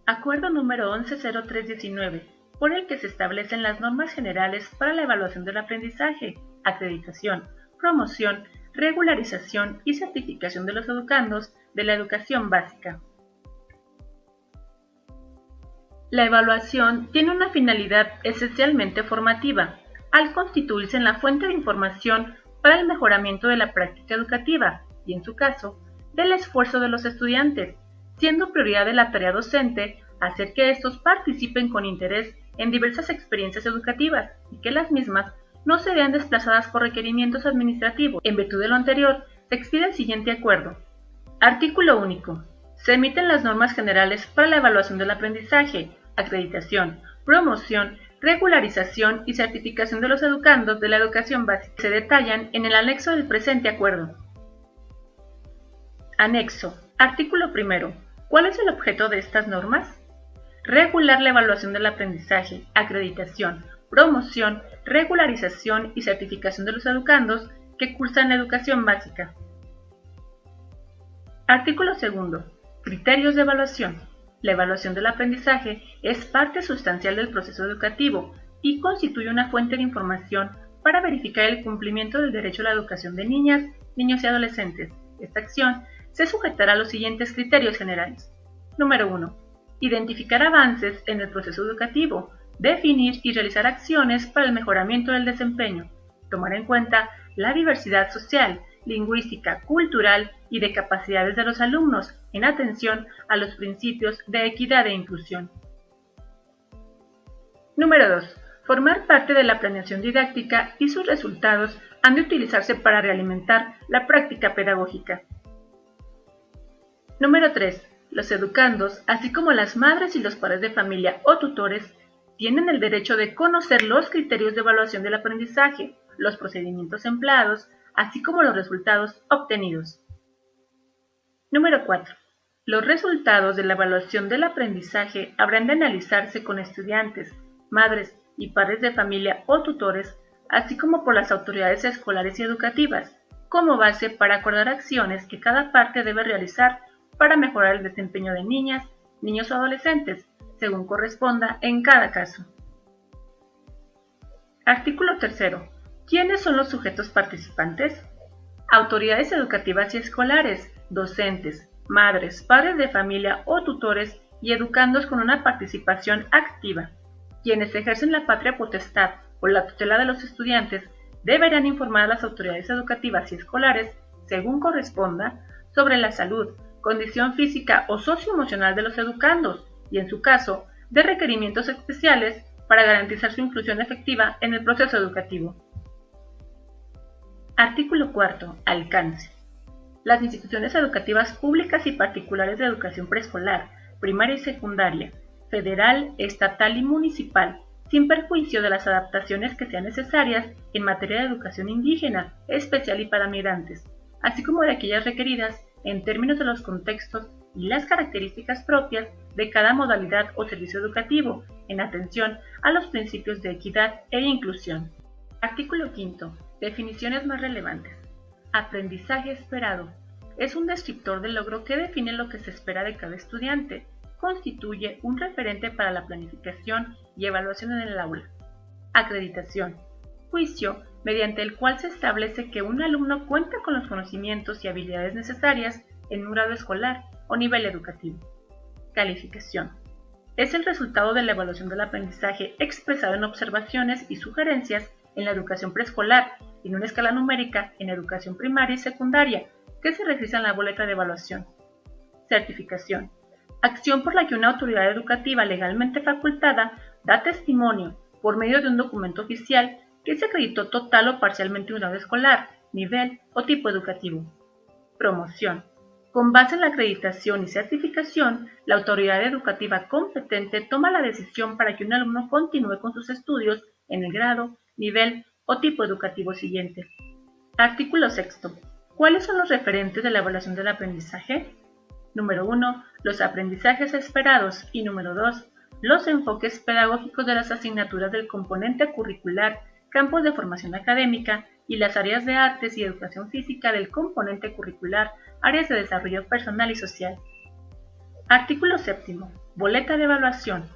Acuerdo número 110319, por el que se establecen las normas generales para la evaluación del aprendizaje, acreditación, promoción, regularización y certificación de los educandos de la educación básica. La evaluación tiene una finalidad esencialmente formativa, al constituirse en la fuente de información para el mejoramiento de la práctica educativa y, en su caso, del esfuerzo de los estudiantes, siendo prioridad de la tarea docente hacer que estos participen con interés en diversas experiencias educativas y que las mismas no se vean desplazadas por requerimientos administrativos. En virtud de lo anterior, se expide el siguiente acuerdo. Artículo único. Se emiten las normas generales para la evaluación del aprendizaje, acreditación, promoción, regularización y certificación de los educandos de la educación básica. Se detallan en el anexo del presente acuerdo. Anexo. Artículo primero. ¿Cuál es el objeto de estas normas? Regular la evaluación del aprendizaje, acreditación, promoción, regularización y certificación de los educandos que cursan la educación básica. Artículo segundo. Criterios de evaluación. La evaluación del aprendizaje es parte sustancial del proceso educativo y constituye una fuente de información para verificar el cumplimiento del derecho a la educación de niñas, niños y adolescentes. Esta acción se sujetará a los siguientes criterios generales. Número 1. Identificar avances en el proceso educativo, definir y realizar acciones para el mejoramiento del desempeño, tomar en cuenta la diversidad social, lingüística, cultural y de capacidades de los alumnos en atención a los principios de equidad e inclusión. Número 2. Formar parte de la planeación didáctica y sus resultados han de utilizarse para realimentar la práctica pedagógica. Número 3. Los educandos, así como las madres y los padres de familia o tutores, tienen el derecho de conocer los criterios de evaluación del aprendizaje, los procedimientos empleados, así como los resultados obtenidos. Número 4. Los resultados de la evaluación del aprendizaje habrán de analizarse con estudiantes, madres y padres de familia o tutores, así como por las autoridades escolares y educativas, como base para acordar acciones que cada parte debe realizar para mejorar el desempeño de niñas, niños o adolescentes, según corresponda en cada caso. Artículo 3. ¿Quiénes son los sujetos participantes? Autoridades educativas y escolares, docentes, madres, padres de familia o tutores y educandos con una participación activa. Quienes ejercen la patria potestad o la tutela de los estudiantes deberán informar a las autoridades educativas y escolares, según corresponda, sobre la salud, condición física o socioemocional de los educandos y, en su caso, de requerimientos especiales para garantizar su inclusión efectiva en el proceso educativo. Artículo 4. Alcance. Las instituciones educativas públicas y particulares de educación preescolar, primaria y secundaria, federal, estatal y municipal, sin perjuicio de las adaptaciones que sean necesarias en materia de educación indígena, especial y para migrantes, así como de aquellas requeridas en términos de los contextos y las características propias de cada modalidad o servicio educativo, en atención a los principios de equidad e inclusión. Artículo 5. Definiciones más relevantes. Aprendizaje esperado. Es un descriptor del logro que define lo que se espera de cada estudiante. Constituye un referente para la planificación y evaluación en el aula. Acreditación. Juicio mediante el cual se establece que un alumno cuenta con los conocimientos y habilidades necesarias en un grado escolar o nivel educativo. Calificación. Es el resultado de la evaluación del aprendizaje expresado en observaciones y sugerencias en la educación preescolar en una escala numérica en educación primaria y secundaria que se registra en la boleta de evaluación. Certificación. Acción por la que una autoridad educativa legalmente facultada da testimonio por medio de un documento oficial que se acreditó total o parcialmente un grado escolar, nivel o tipo educativo. Promoción. Con base en la acreditación y certificación, la autoridad educativa competente toma la decisión para que un alumno continúe con sus estudios en el grado, nivel o tipo educativo siguiente. Artículo 6. ¿Cuáles son los referentes de la evaluación del aprendizaje? Número 1. Los aprendizajes esperados y número 2. Los enfoques pedagógicos de las asignaturas del componente curricular, campos de formación académica y las áreas de artes y educación física del componente curricular, áreas de desarrollo personal y social. Artículo 7. Boleta de evaluación.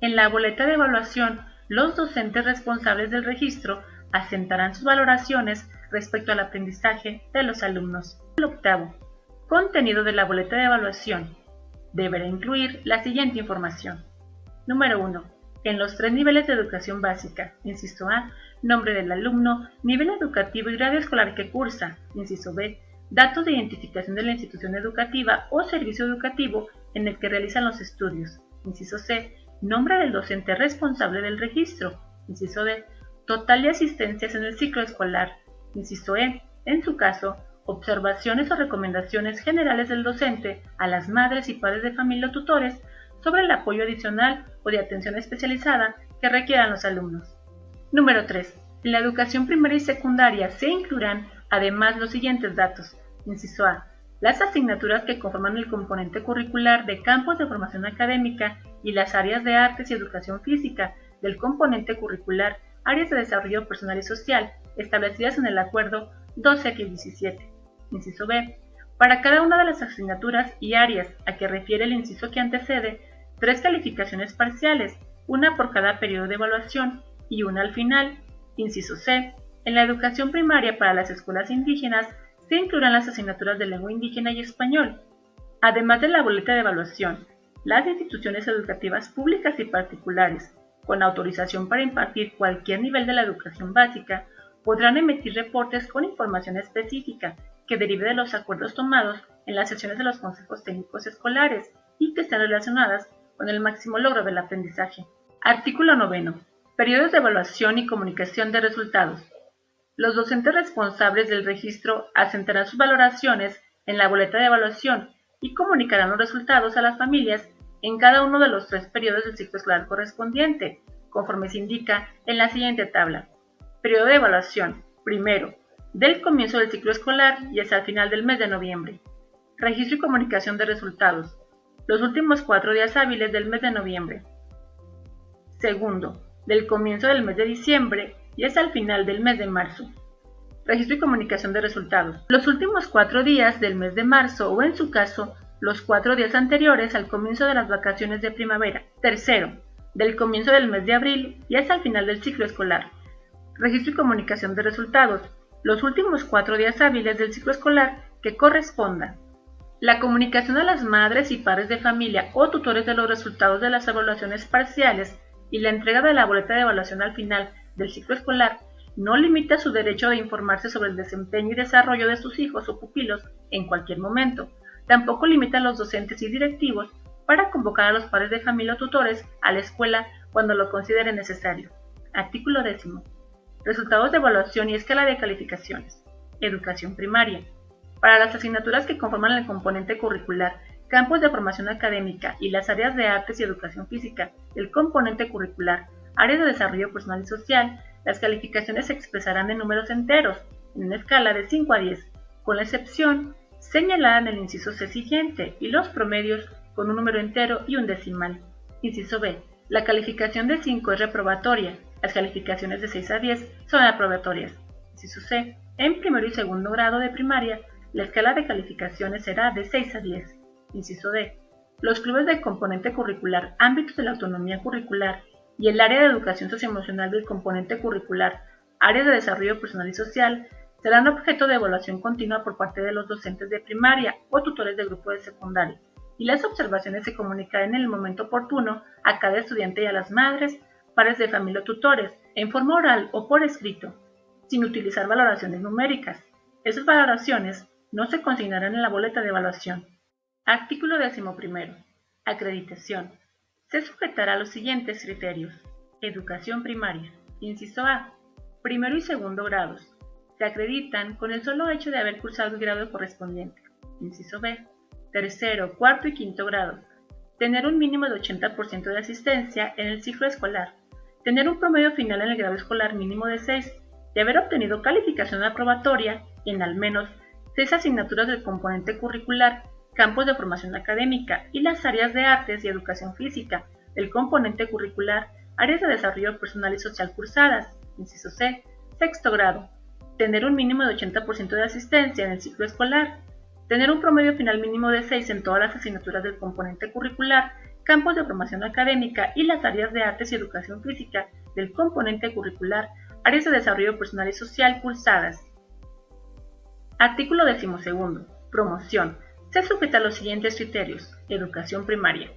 En la boleta de evaluación, los docentes responsables del registro asentarán sus valoraciones respecto al aprendizaje de los alumnos. El octavo. Contenido de la boleta de evaluación. Deberá incluir la siguiente información. Número 1. En los 3 niveles de educación básica, inciso A, nombre del alumno, nivel educativo y grado escolar que cursa, inciso B, datos de identificación de la institución educativa o servicio educativo en el que realizan los estudios, inciso C, nombre del docente responsable del registro, inciso D, total de asistencias en el ciclo escolar, inciso E, en su caso, observaciones o recomendaciones generales del docente a las madres y padres de familia o tutores sobre el apoyo adicional o de atención especializada que requieran los alumnos. Número 3. En la educación primaria y secundaria se incluirán además los siguientes datos. Inciso A. Las asignaturas que conforman el componente curricular de campos de formación académica y las áreas de artes y educación física del componente curricular, áreas de desarrollo personal y social, establecidas en el acuerdo 12X17. Inciso B. Para cada una de las asignaturas y áreas a que refiere el inciso que antecede, 3 calificaciones parciales, una por cada periodo de evaluación y una al final. Inciso C. En la educación primaria para las escuelas indígenas se incluirán las asignaturas de lengua indígena y español. Además de la boleta de evaluación, las instituciones educativas públicas y particulares, con autorización para impartir cualquier nivel de la educación básica, podrán emitir reportes con información específica que derive de los acuerdos tomados en las sesiones de los consejos técnicos escolares y que estén relacionadas con el máximo logro del aprendizaje. Artículo 9. Periodos de evaluación y comunicación de resultados. Los docentes responsables del registro asentarán sus valoraciones en la boleta de evaluación y comunicarán los resultados a las familias en cada uno de los 3 periodos del ciclo escolar correspondiente, conforme se indica en la siguiente tabla. Periodo de evaluación. Primero, del comienzo del ciclo escolar y hasta el final del mes de noviembre. Registro y comunicación de resultados. Los últimos 4 días hábiles del mes de noviembre. Segundo, del comienzo del mes de diciembre y hasta el final del mes de marzo. Registro y comunicación de resultados. Los últimos 4 días del mes de marzo o en su caso, los 4 días anteriores al comienzo de las vacaciones de primavera. Tercero, del comienzo del mes de abril y hasta el final del ciclo escolar. Registro y comunicación de resultados. Los últimos 4 días hábiles del ciclo escolar que correspondan. La comunicación a las madres y padres de familia o tutores de los resultados de las evaluaciones parciales y la entrega de la boleta de evaluación al final del ciclo escolar no limita su derecho de informarse sobre el desempeño y desarrollo de sus hijos o pupilos en cualquier momento. Tampoco limita a los docentes y directivos para convocar a los padres de familia o tutores a la escuela cuando lo consideren necesario. Artículo 10. Resultados de evaluación y escala de calificaciones. Educación primaria. Para las asignaturas que conforman el componente curricular, campos de formación académica y las áreas de artes y educación física, el componente curricular, áreas de desarrollo personal y social, las calificaciones se expresarán en números enteros, en una escala de 5 a 10, con la excepción señalada en el inciso C siguiente, y los promedios con un número entero y un decimal. Inciso B. La calificación de 5 es reprobatoria. Las calificaciones de 6 a 10 son aprobatorias. Inciso C. En primero y segundo grado de primaria, la escala de calificaciones será de 6 a 10. Inciso D. Los clubes del componente curricular, ámbitos de la autonomía curricular y el área de educación socioemocional del componente curricular, áreas de desarrollo personal y social, serán objeto de evaluación continua por parte de los docentes de primaria o tutores de grupo de secundaria, y las observaciones se comunicarán en el momento oportuno a cada estudiante y a las madres, padres de familia o tutores, en forma oral o por escrito, sin utilizar valoraciones numéricas. Esas valoraciones no se consignarán en la boleta de evaluación. Artículo 11. Acreditación. Se sujetará a los siguientes criterios. Educación primaria. Inciso A. Primero y segundo grados. Se acreditan con el solo hecho de haber cursado el grado correspondiente. Inciso B. Tercero, cuarto y quinto grado. Tener un mínimo de 80% de asistencia en el ciclo escolar. Tener un promedio final en el grado escolar mínimo de 6 y haber obtenido calificación aprobatoria en al menos 6 asignaturas del componente curricular, campos de formación académica y las áreas de artes y educación física del componente curricular, áreas de desarrollo personal y social cursadas. Inciso C. Sexto grado. Tener un mínimo de 80% de asistencia en el ciclo escolar. Tener un promedio final mínimo de 6 en todas las asignaturas del componente curricular, campos de formación académica y las áreas de artes y educación física del componente curricular, áreas de desarrollo personal y social cursadas. Artículo 12. Promoción. Se sujeta a los siguientes criterios. Educación primaria.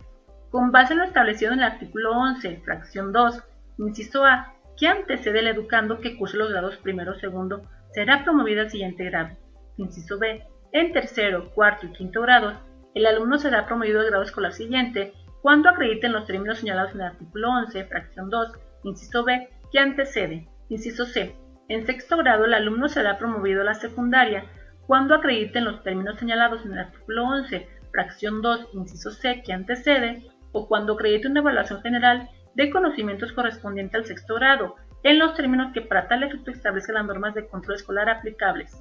Con base en lo establecido en el artículo 11, fracción 2, inciso A, que antecede al educando que curse los grados primero o segundo, será promovido al siguiente grado. Inciso B, en tercero, cuarto y quinto grados, el alumno será promovido al grado escolar siguiente cuando acrediten los términos señalados en el artículo 11, fracción 2, inciso B, que antecede. Inciso C, en sexto grado el alumno será promovido a la secundaria cuando acrediten los términos señalados en el artículo 11, fracción 2, inciso C, que antecede, o cuando acredite una evaluación general de conocimientos correspondiente al sexto grado, en los términos que para tal efecto establezcan las normas de control escolar aplicables.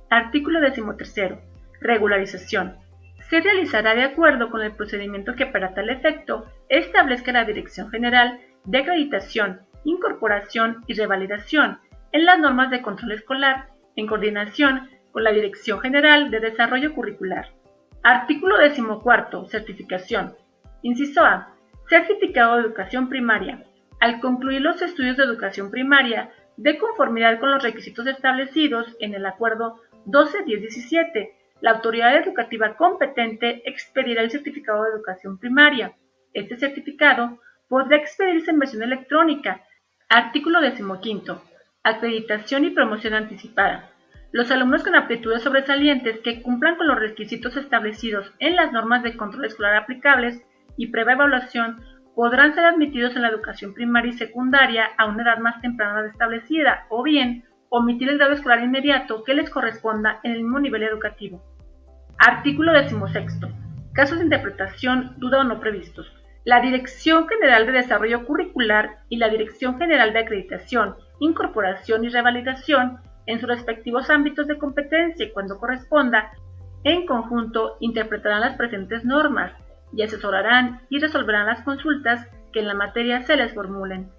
Artículo 13. Regularización. Se realizará de acuerdo con el procedimiento que para tal efecto establezca la Dirección General de Acreditación, Incorporación y Revalidación en las normas de control escolar, en coordinación con la Dirección General de Desarrollo Curricular. Artículo 14. Certificación. Inciso A. Certificado de educación primaria. Al concluir los estudios de educación primaria, de conformidad con los requisitos establecidos en el Acuerdo 12-1017, la autoridad educativa competente expedirá el certificado de educación primaria. Este certificado podrá expedirse en versión electrónica. Artículo 15. Acreditación y promoción anticipada. Los alumnos con aptitudes sobresalientes que cumplan con los requisitos establecidos en las normas de control escolar aplicables y previa evaluación podrán ser admitidos en la educación primaria y secundaria a una edad más temprana de establecida, o bien omitir el grado escolar inmediato que les corresponda en el mismo nivel educativo. Artículo 16. Casos de interpretación, duda o no previstos. La Dirección General de Desarrollo Curricular y la Dirección General de Acreditación, Incorporación y Revalidación, en sus respectivos ámbitos de competencia y cuando corresponda, en conjunto interpretarán las presentes normas y asesorarán y resolverán las consultas que en la materia se les formulen.